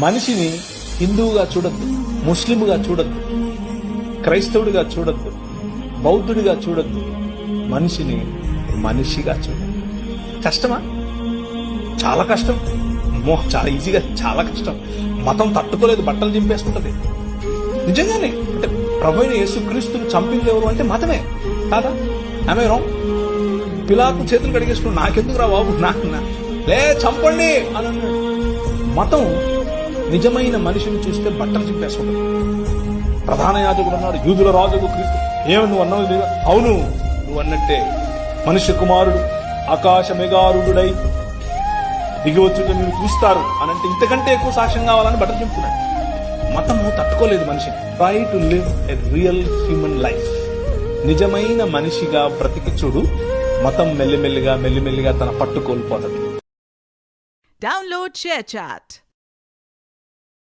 మనిషిని హిందువుగా చూడొద్దు, ముస్లింగా చూడొద్దు, క్రైస్తవుడిగా చూడొద్దు, బౌద్ధుడిగా చూడొద్దు. మనిషిని మనిషిగా చూడండి. కష్టమా? చాలా కష్టం. చాలా ఈజీగా, చాలా కష్టం. మతం తట్టుకోలేదు, బట్టలు చింపేసుకుంటది. నిజంగానే అంటే ప్రభువైన యేసుక్రీస్తుని చంపింది ఎవరు అంటే మతమే కాదా? ఆమె రాంగ్. పిలాతు చేతులు కడిగేసుకుని నాకెందుకు రా బాబు, లే చంపండి అని అన్నాడు. మతం నిజమైన మనిషిని చూస్తే బట్టలు చింపేసుకుంటాడు. ప్రధాన యాజకుడు అన్నాడు, యూదుల రాజుకు క్రీస్తు. ఏమి నువ్వు అన్నావు లేదా? అవును, నువ్వు అన్నట్టే. మనుష్య కుమారుడు ఆకాశ మెగారుడై దిగివచ్చుట మీరు చూస్తారు అనంటే ఇంతకంటే ఎక్కువ సాక్ష్యం కావాలని బట్టలు చింపుతున్నాడు. మతము తట్టుకోలేదు మనిషిని. Try to live a real human life. నిజమైన మనిషిగా బ్రతికి చూడు. మతం మెల్లిమెల్లిగా తన పట్టు కోల్పోతుంది. Download ShareChat.